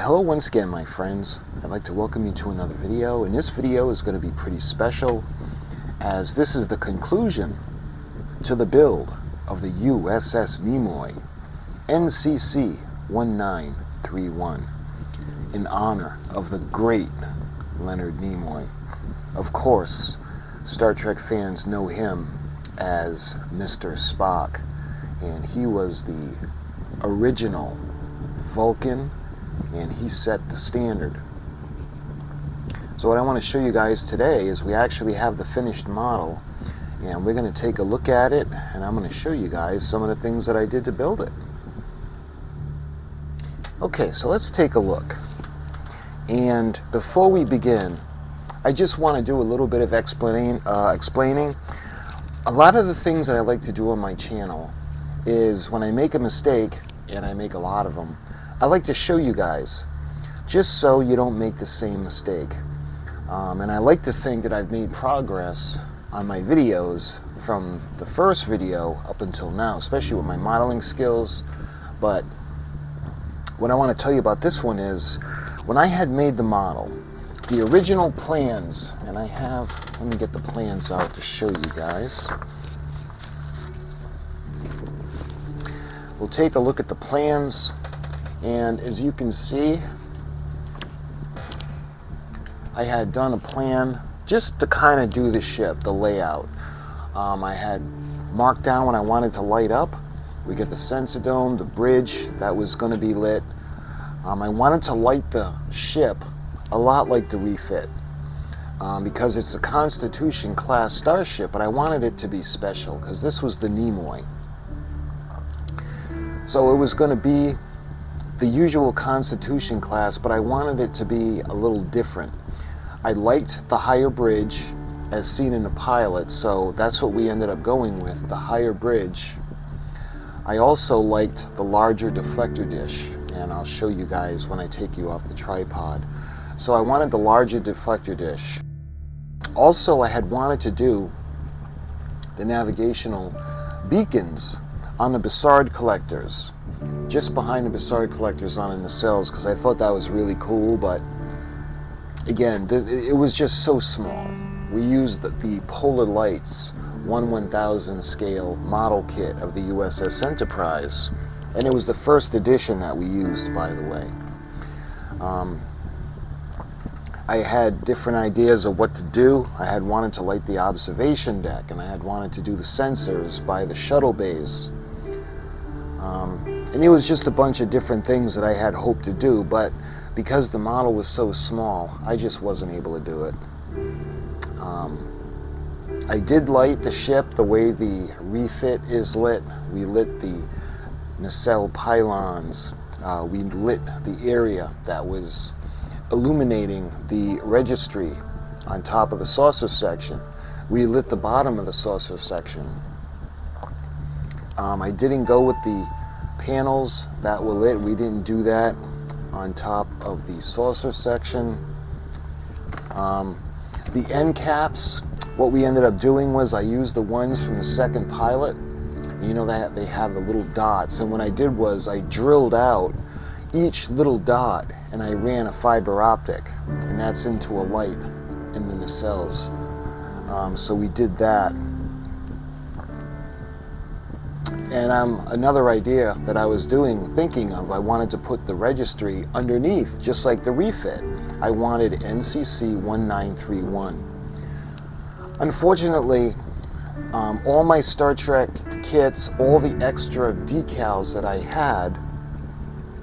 Hello once again, my friends. I'd like to welcome you to another video, and this video is going to be pretty special as this is the conclusion to the build of the USS Nimoy NCC-1931 in honor of the great Leonard Nimoy. Of course, Star Trek fans know him as Mr. Spock, and he was the original Vulcan, and he set the standard. So what I want to show you guys today is we actually have the finished model, and we're going to take a look at it, and I'm going to show you guys some of the things that I did to build it. Okay, so let's take a look. And before we begin, I just want to do a little bit of explaining. A lot of the things that I like to do on my channel is when I make a mistake, and I make a lot of them, I like to show you guys, just so you don't make the same mistake. And I like to think that I've made progress on my videos from the first video up until now, especially with my modeling skills. But what I want to tell you about this one is, when I had made the model, the original plans, and I have, let me get the plans out to show you guys. We'll take a look at the plans. And as you can see, I had done a plan just to kind of do the ship, the layout. I had marked down what I wanted to light up. We get the sensor dome, the bridge that was going to be lit. I wanted to light the ship a lot like the refit, because it's a Constitution class starship, but I wanted it to be special because this was the Nimoy. So it was going to be the usual Constitution class, but I wanted it to be a little different. I liked the higher bridge as seen in the pilot, so that's what we ended up going with, the higher bridge. I also liked the larger deflector dish, and I'll show you guys when I take you off the tripod. So I wanted the larger deflector dish. Also, I had wanted to do the navigational beacons on the Bussard collectors, just behind the Bussard collectors on the nacelles, because I thought that was really cool. But again, it was just so small. We used the Polar Lights 1/1000 scale model kit of the USS Enterprise, and it was the first edition that we used, by the way. I had different ideas of what to do. I had wanted to light the observation deck, and I had wanted to do the sensors by the shuttle bays. And it was just a bunch of different things that I had hoped to do, but because the model was so small, I just wasn't able to do it. I did light the ship the way the refit is lit. We lit the nacelle pylons. We lit the area that was illuminating the registry on top of the saucer section. We lit the bottom of the saucer section. I didn't go with the panels that were lit. We didn't do that on top of the saucer section. The end caps, what we ended up doing was I used the ones from the second pilot. You know that they have the little dots, and what I did was I drilled out each little dot and I ran a fiber optic, and that's into a light in the nacelles. So we did that. And another idea that I was thinking of, I wanted to put the registry underneath, just like the refit. I wanted NCC-1931. Unfortunately, all my Star Trek kits, all the extra decals that I had,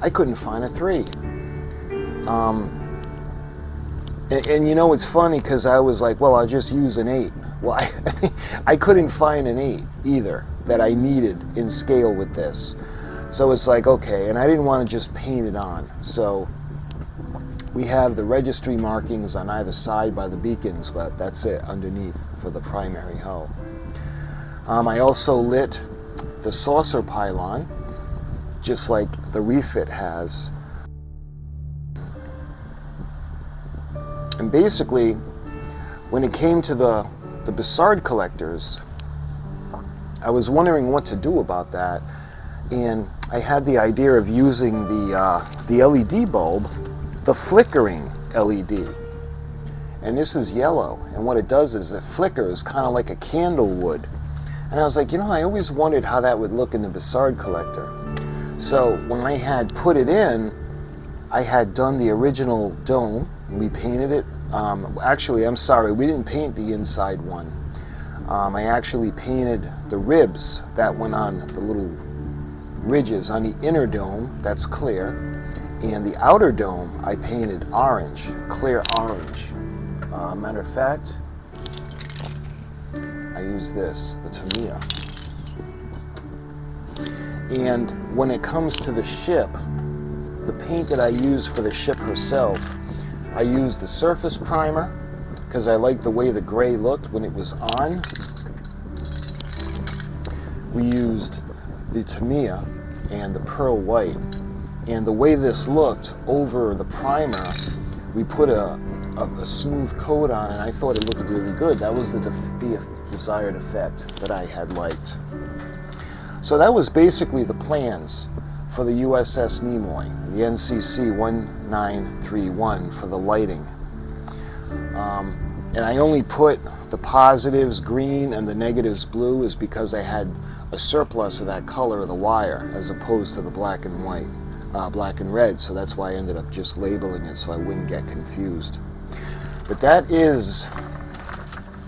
I couldn't find a 3. And you know, it's funny because I was like, well, I'll just use an 8. Well, I couldn't find an 8 either that I needed in scale with this. So it's like, okay, and I didn't want to just paint it on. So we have the registry markings on either side by the beacons, but that's it underneath for the primary hull. I also lit the saucer pylon, just like the refit has. And basically, when it came to the Bussard collectors, I was wondering what to do about that, and I had the idea of using the LED bulb the flickering LED. And this is yellow, and what it does is it flickers kind of like a candle would. And I was like, you know, I always wondered how that would look in the Bussard collector. So when I had put it in, I had done the original dome. We painted it. Actually, I'm sorry, we didn't paint the inside one. I actually painted the ribs that went on the little ridges on the inner dome, that's clear. And the outer dome, I painted orange, clear orange. Matter of fact, I use this, the Tamiya. And when it comes to the ship, the paint that I use for the ship herself, I used the surface primer because I liked the way the gray looked when it was on. We used the Tamiya and the pearl white. And the way this looked over the primer, we put a smooth coat on, and I thought it looked really good. That was the desired effect that I had liked. So that was basically the plans for the USS Nimoy, the NCC-1931 for the lighting. And I only put the positives green and the negatives blue is because I had a surplus of that color of the wire as opposed to the black and white, black and red. So that's why I ended up just labeling it so I wouldn't get confused. But that is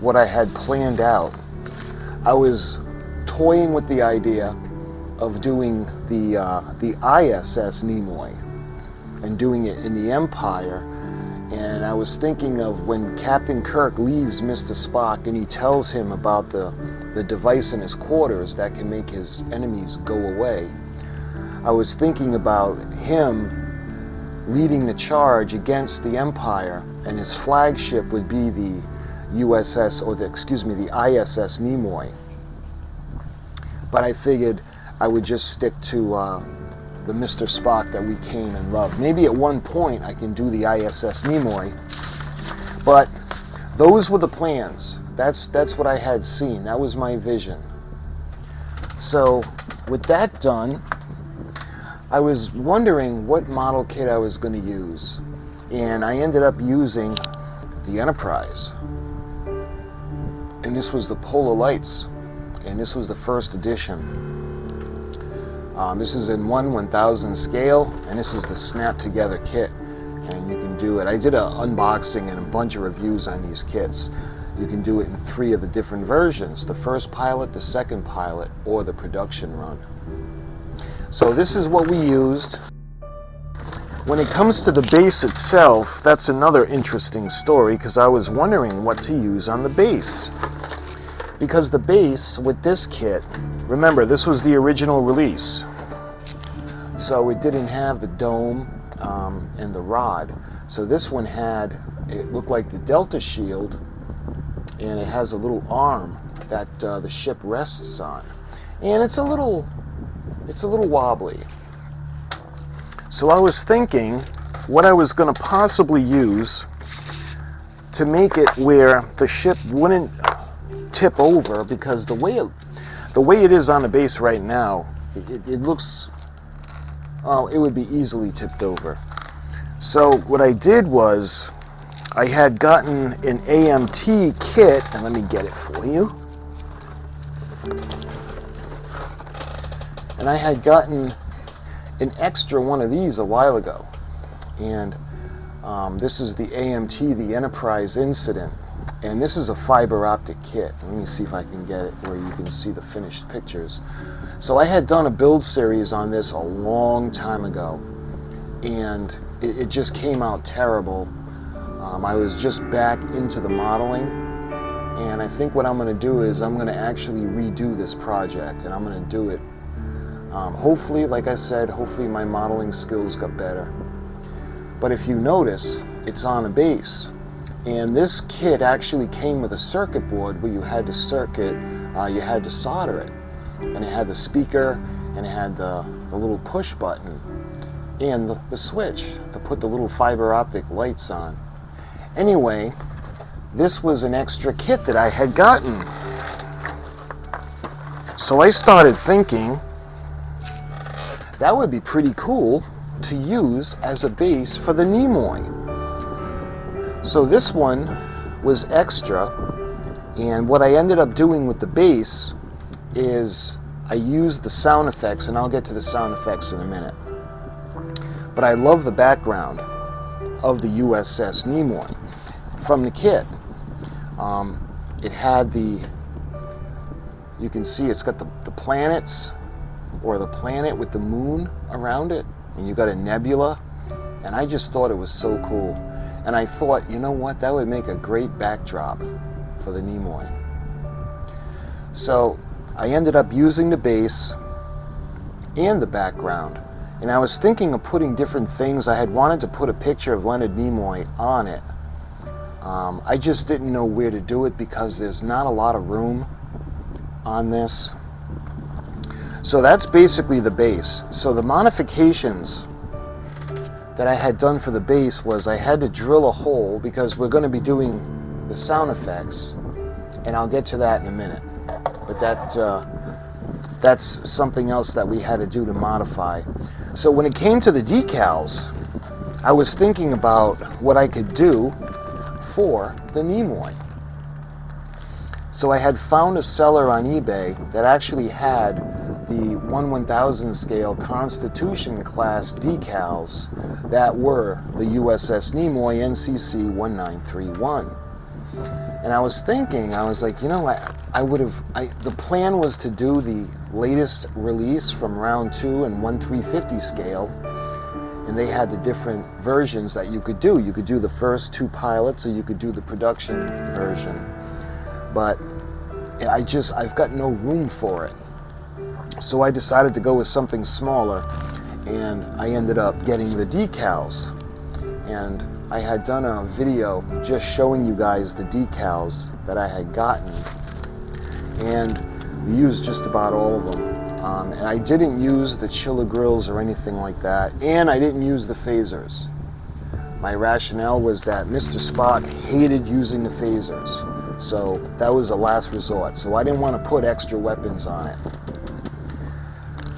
what I had planned out. I was toying with the idea of doing the ISS Nimoy and doing it in the Empire. And I was thinking of when Captain Kirk leaves Mr. Spock and he tells him about the device in his quarters that can make his enemies go away. I was thinking about him leading the charge against the Empire, and his flagship would be the USS, or the ISS Nimoy. But I figured I would just stick to the Mr. Spock that we came and loved. Maybe at one point I can do the ISS Nimoy, but those were the plans. That's what I had seen. That was my vision. So with that done, I was wondering what model kit I was going to use, and I ended up using the Enterprise. And this was the Polar Lights, and this was the first edition. This is in 1/1000 scale, and this is the snap together kit, and you can do it. I did an unboxing and a bunch of reviews on these kits. You can do it in 3 of the different versions: the first pilot, the second pilot, or the production run. So this is what we used. When it comes to the base itself, that's another interesting story, because I was wondering what to use on the base. Because the base with this kit, remember, this was the original release, so it didn't have the dome and the rod. So this one had, it looked like the Delta shield, and it has a little arm that the ship rests on, and it's a little wobbly. So I was thinking what I was going to possibly use to make it where the ship wouldn't tip over, because the way it is on the base right now, it looks, oh, it would be easily tipped over. So what I did was I had gotten an AMT kit, and let me get it for you. And I had gotten an extra one of these a while ago, and this is the AMT, the Enterprise Incident, and this is a fiber optic kit. Let me see if I can get it where you can see the finished pictures. So I had done a build series on this a long time ago, and it just came out terrible. I was just back into the modeling, and I think what I'm going to do is I'm going to actually redo this project, and I'm going to do it. Hopefully, like I said, hopefully my modeling skills got better. But if you notice, it's on a base. And this kit actually came with a circuit board where you had to you had to solder it. And it had the speaker, and it had the little push button, and the switch to put the little fiber optic lights on. Anyway, this was an extra kit that I had gotten. So I started thinking, that would be pretty cool to use as a base for the Nimoy. So this one was extra, and what I ended up doing with the base is I used the sound effects, and I'll get to the sound effects in a minute. But I love the background of the USS Nimoy from the kit. It had you can see it's got the planets, or the planet with the moon around it, and you got a nebula, and I just thought it was so cool. And I thought, you know what, that would make a great backdrop for the Nimoy. So I ended up using the base and the background, and I was thinking of putting different things. I had wanted to put a picture of Leonard Nimoy on it. I just didn't know where to do it because there's not a lot of room on this. So that's basically the base. So the modifications that I had done for the base was I had to drill a hole, because we're going to be doing the sound effects, and I'll get to that in a minute. But that's something else that we had to do to modify. So when it came to the decals, I was thinking about what I could do for the Nimoy. So I had found a seller on eBay that actually had the 1/1000 scale Constitution class decals that were the USS Nimoy NCC-1931. And I was thinking, I was like, you know, the plan was to do the latest release from round 2 and 1/350 scale, and they had the different versions that you could do. You could do the first 2 pilots, or you could do the production version. But I've got no room for it. So I decided to go with something smaller, and I ended up getting the decals. And I had done a video just showing you guys the decals that I had gotten, and we used just about all of them. And I didn't use the chiller grills or anything like that, and I didn't use the phasers. My rationale was that Mr. Spock hated using the phasers, so that was a last resort. So I didn't want to put extra weapons on it.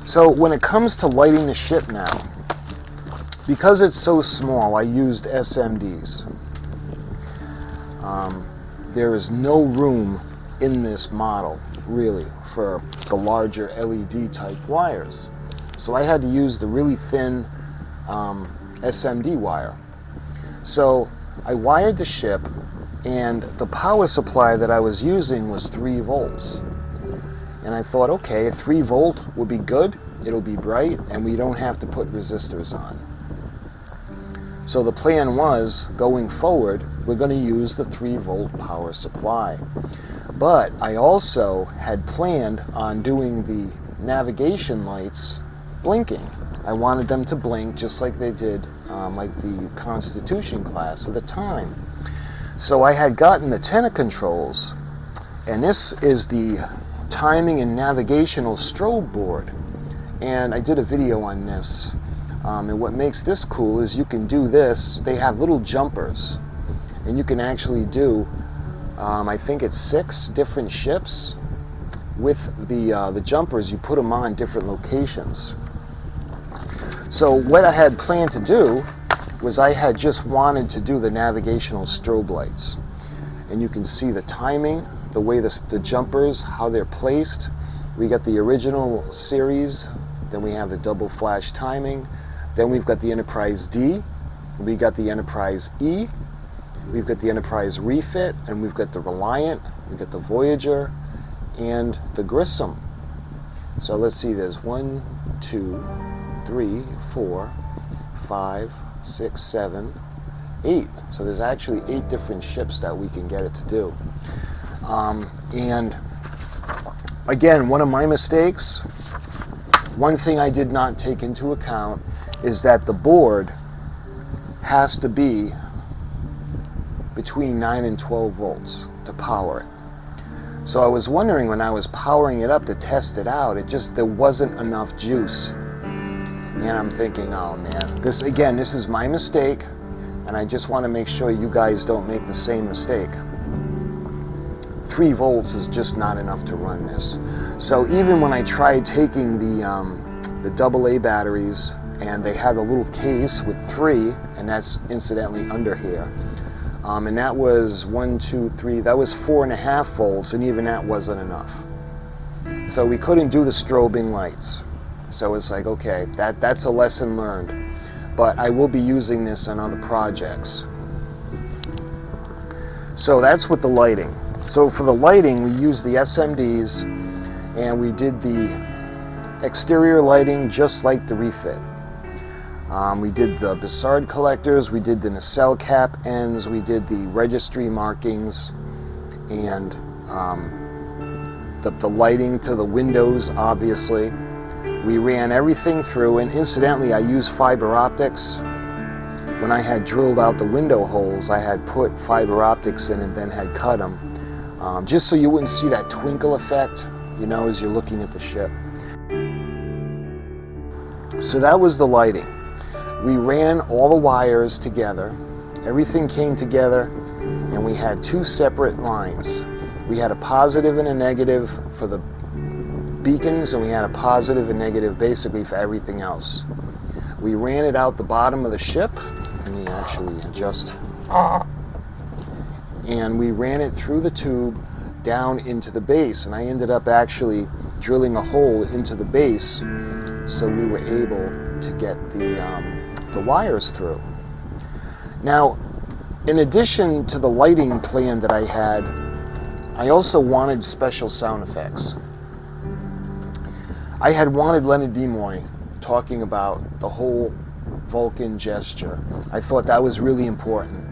So when it comes to lighting the ship now, because it's so small, I used SMDs. There is no room in this model, really, for the larger LED type wires. So I had to use the really thin SMD wire. So I wired the ship, and the power supply that I was using was 3 volts. And I thought, okay, a 3 volt would be good, it'll be bright, and we don't have to put resistors on. So the plan was, going forward, we're going to use the 3 volt power supply. But I also had planned on doing the navigation lights blinking. I wanted them to blink just like they did, like the Constitution class at the time. So I had gotten the antenna controls, and this is the timing and navigational strobe board. And I did a video on this. And what makes this cool is you can do this. They have little jumpers, and you can actually do, I think it's 6 different ships. With the jumpers, you put them on different locations. So what I had planned to do was I had just wanted to do the navigational strobe lights. And you can see the timing, the way the jumpers, how they're placed. We got the original series, then we have the double flash timing, then we've got the Enterprise D, we got the Enterprise E, we've got the Enterprise Refit, and we've got the Reliant, we've got the Voyager, and the Grissom. So let's see, there's 1, 2, 3, 4, 5, 6, 7, 8. So there's actually 8 different ships that we can get it to do. And again, one of my mistakes, one thing I did not take into account is that the board has to be between 9 and 12 volts to power it. So I was wondering, when I was powering it up to test it out, there wasn't enough juice. And I'm thinking, oh man, this is my mistake, and I just want to make sure you guys don't make the same mistake. 3 volts is just not enough to run this. So even when I tried taking the AA batteries and they had a little case with 3, and that's incidentally under here. And that was 1, 2, 3, that was 4.5 volts, and even that wasn't enough. So we couldn't do the strobing lights. So it's like, okay, that's a lesson learned. But I will be using this on other projects. So that's with the lighting. So for the lighting, we used the SMDs, and we did the exterior lighting just like the refit. We did the Bussard collectors, we did the nacelle cap ends, we did the registry markings, and the lighting to the windows, obviously. We ran everything through, and incidentally, I used fiber optics. When I had drilled out the window holes, I had put fiber optics in and then had cut them, just so you wouldn't see that twinkle effect, you know, as you're looking at the ship. So that was the lighting. We ran all the wires together. Everything came together, and we had 2 separate lines. We had a positive and a negative for the beacons, and we had a positive and negative basically for everything else. We ran it out the bottom of the ship. Let me actually adjust. And we ran it through the tube down into the base, and I ended up actually drilling a hole into the base so we were able to get the wires through. Now, in addition to the lighting plan that I had, I also wanted special sound effects. I had wanted Leonard Nimoy talking about the whole Vulcan gesture. I thought that was really important.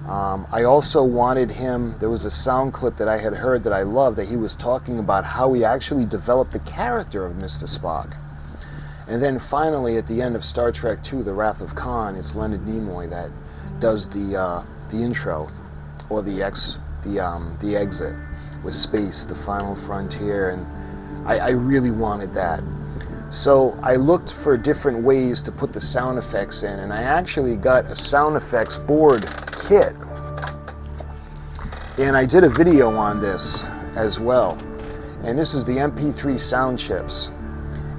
I also wanted him, there was a sound clip that I had heard that I loved, that he was talking about how he actually developed the character of Mr. Spock. And then finally, at the end of Star Trek II, The Wrath of Khan, it's Leonard Nimoy that does the intro, or the exit with space, the final frontier, and I really wanted that. So I looked for different ways to put the sound effects in, and I actually got a sound effects board kit. And I did a video on this as well. And this is the MP3 sound chips.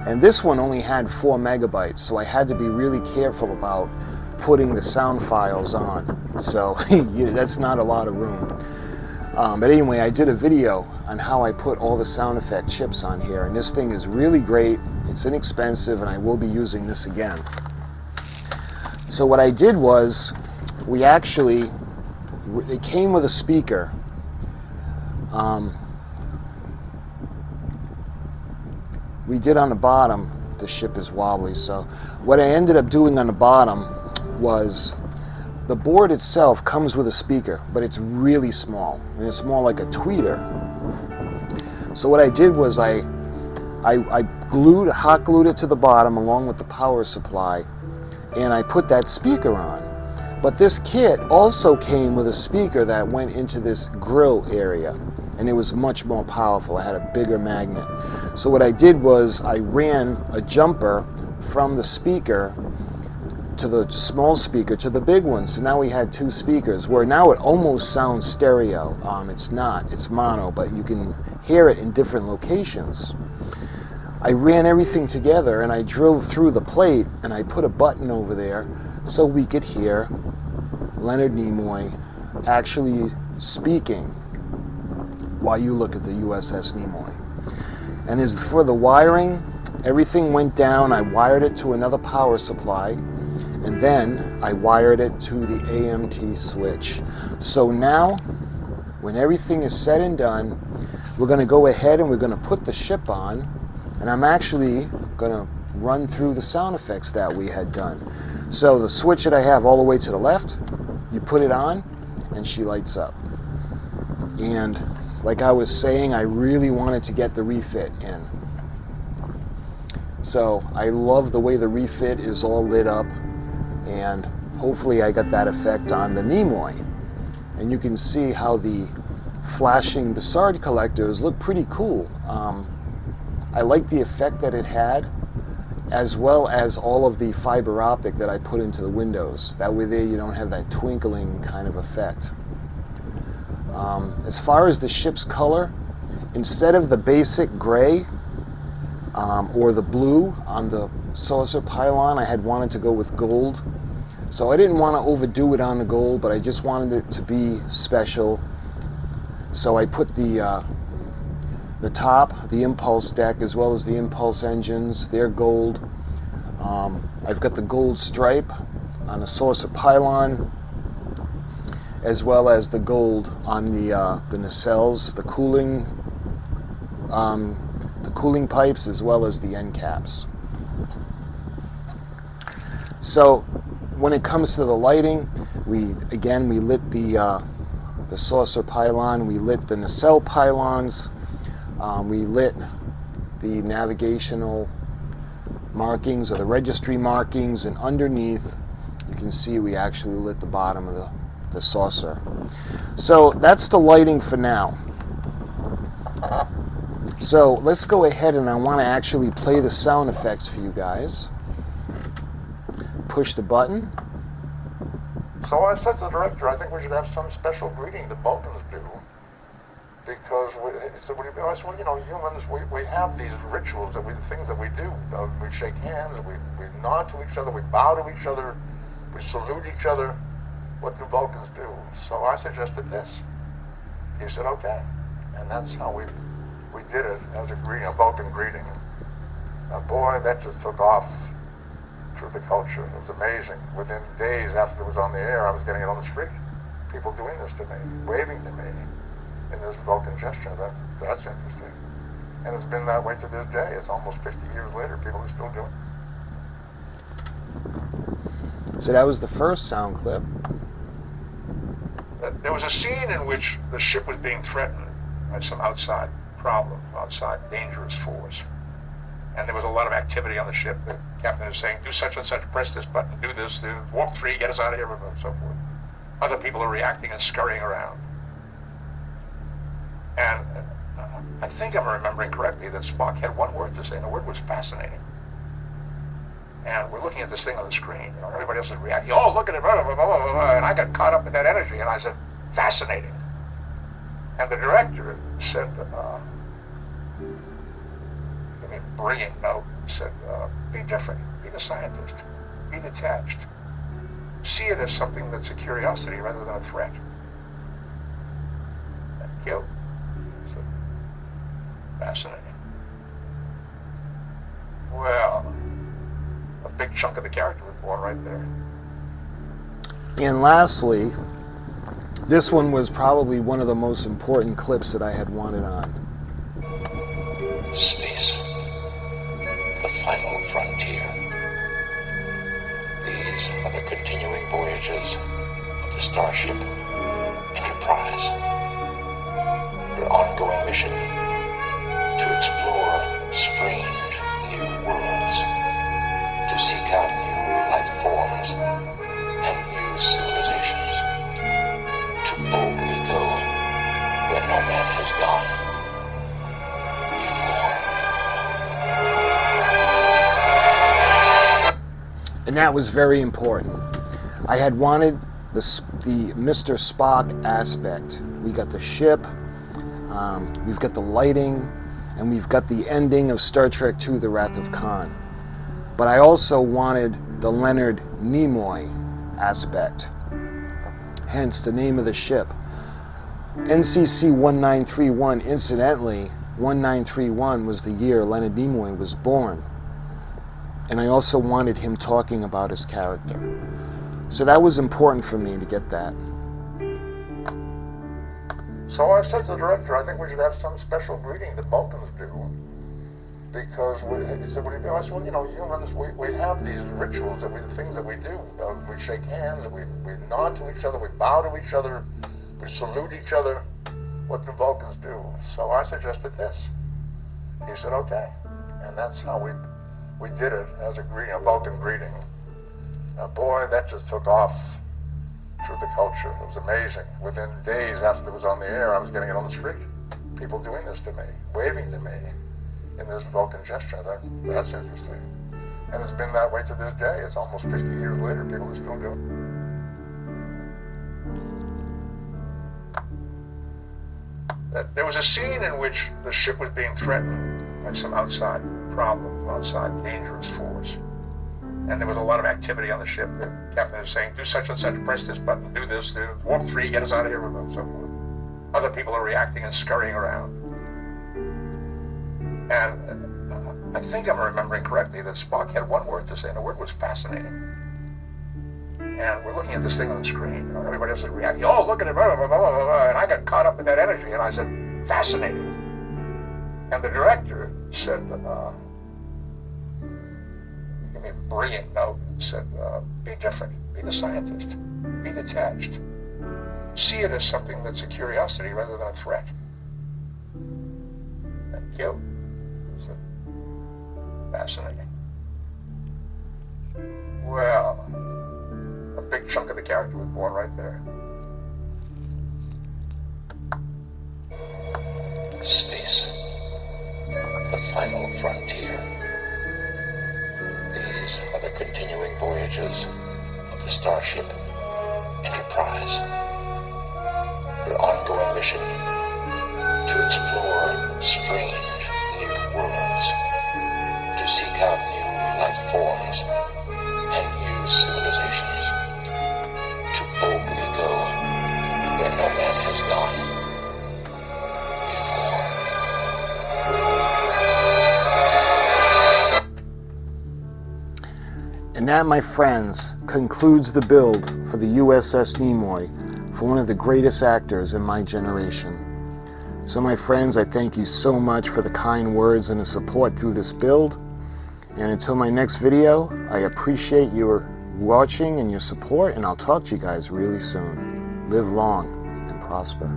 And this one only had 4 megabytes, so I had to be really careful about putting the sound files on. So that's not a lot of room. But anyway, I did a video on how I put all the sound effect chips on here, and this thing is really great. It's inexpensive, and I will be using this again. So what I did was, it came with a speaker. We did on the bottom, the ship is wobbly, so what I ended up doing on the bottom was, the board itself comes with a speaker, but it's really small, and it's more like a tweeter. So what I did was I hot glued it to the bottom along with the power supply, and I put that speaker on. But this kit also came with a speaker that went into this grill area, and it was much more powerful. It had a bigger magnet. So what I did was I ran a jumper from the speaker to the small speaker to the big one. So now we had 2 speakers, where now it almost sounds stereo. It's not, it's mono, but you can hear it in different locations. I ran everything together, and I drilled through the plate, and I put a button over there so we could hear Leonard Nimoy actually speaking while you look at the USS Nimoy. And as for the wiring, everything went down. I wired it to another power supply, and then I wired it to the AMT switch. So now, when everything is said and done, we're going to go ahead and we're going to put the ship on, and I'm actually going to run through the sound effects that we had done. So the switch that I have all the way to the left, you put it on, and she lights up. And like I was saying, I really wanted to get the refit in. So I love the way the refit is all lit up, and hopefully I got that effect on the Nimoy. And you can see how the flashing Bussard collectors look pretty cool. I like the effect that it had, as well as all of the fiber optic that I put into the windows. That way there you don't have that twinkling kind of effect. As far as the ship's color, instead of the basic gray, or the blue on the saucer pylon. I had wanted to go with gold. So I didn't want to overdo it on the gold, but I just wanted it to be special. So I put the top, the impulse deck, as well as the impulse engines, they're gold. I've got the gold stripe on the saucer pylon, as well as the gold on the nacelles, the cooling pipes, as well as the end caps. So when it comes to the lighting, we lit the saucer pylon, we lit the nacelle pylons, we lit the navigational markings or the registry markings, and underneath you can see we actually lit the bottom of the saucer. So that's the lighting for now. So let's go ahead, and I want to actually play the sound effects for you guys. Push the button. So I said to the director, I think we should have some special greeting that Balkans do, because I said, well, you know, humans, we have these rituals, things that we do. We shake hands, we nod to each other, we bow to each other, we salute each other. What do Balkans do? So I suggested this. He said, okay. And that's how we did it as a greeting, a Balkan greeting. Boy, that just took off through the culture. It was amazing. Within days after it was on the air, I was getting it on the street. People doing this to me, waving to me in this Vulcan gesture. That's interesting. And it's been that way to this day. It's almost 50 years later. People are still doing it. So that was the first sound clip. There was a scene in which the ship was being threatened by some outside problem, outside dangerous force. And there was a lot of activity on the ship. The captain is saying, do such and such, press this button, do this, warp 3, get us out of here, and so forth. Other people are reacting and scurrying around. And I think I'm remembering correctly that Spock had one word to say, and the word was fascinating. And we're looking at this thing on the screen. You know, everybody else is reacting. Oh, look at it, blah, blah, blah, blah, blah. And I got caught up in that energy, and I said, fascinating. And the director said, brilliant note, said, be different, be the scientist, be detached. See it as something that's a curiosity rather than a threat. Thank you. So, fascinating. Well, a big chunk of the character was born right there. And lastly, this one was probably one of the most important clips that I had wanted on. Space, the final frontier. These are the continuing voyages of the Starship Enterprise. Their ongoing mission to explore strange new worlds, to seek out new life forms and new civilizations, to boldly go where no man has gone before. And that was very important. I had wanted the Mr. Spock aspect. We got the ship, we've got the lighting, and we've got the ending of Star Trek II, The Wrath of Khan. But I also wanted the Leonard Nimoy aspect, hence the name of the ship. NCC-1931, incidentally, 1931 was the year Leonard Nimoy was born. And I also wanted him talking about his character. So that was important for me to get that. So I said to the director, I think we should have some special greeting that Balkans do. Because he said, I said, well, you know, humans, we have these rituals, things that we do. We shake hands, we nod to each other, we bow to each other, we salute each other. What do Balkans do? So I suggested this. He said, okay. And that's how we did it as a greeting, a Balkan greeting. Boy, that just took off through the culture. It was amazing. Within days after it was on the air, I was getting it on the street. People doing this to me, waving to me in this Vulcan gesture. That's interesting. And it's been that way to this day. It's almost 50 years later. People are still doing it. There was a scene in which the ship was being threatened by some outside problems outside, dangerous force. And there was a lot of activity on the ship. The captain is saying, do such and such, press this button, do this, warp 3, get us out of here, and so forth. Other people are reacting and scurrying around. And I think I'm remembering correctly that Spock had one word to say, and the word was fascinating. And we're looking at this thing on the screen. You know, everybody else is reacting. Oh, look at it, blah, blah, blah, blah, blah. And I got caught up in that energy, and I said, fascinating. And the director said, gave me a brilliant note, said, be different, be the scientist, be detached. See it as something that's a curiosity rather than a threat. Thank you. I said, fascinating. Well, a big chunk of the character was born right there. Space, the final frontier. These are the continuing voyages of the Starship Enterprise. Their ongoing mission to explore strange new worlds, to seek out new life forms and new civilizations, to boldly go where no man has gone before. And that, my friends, concludes the build for the USS Nimoy, for one of the greatest actors in my generation. So my friends, I thank you so much for the kind words and the support through this build. And until my next video, I appreciate your watching and your support, and I'll talk to you guys really soon. Live long and prosper.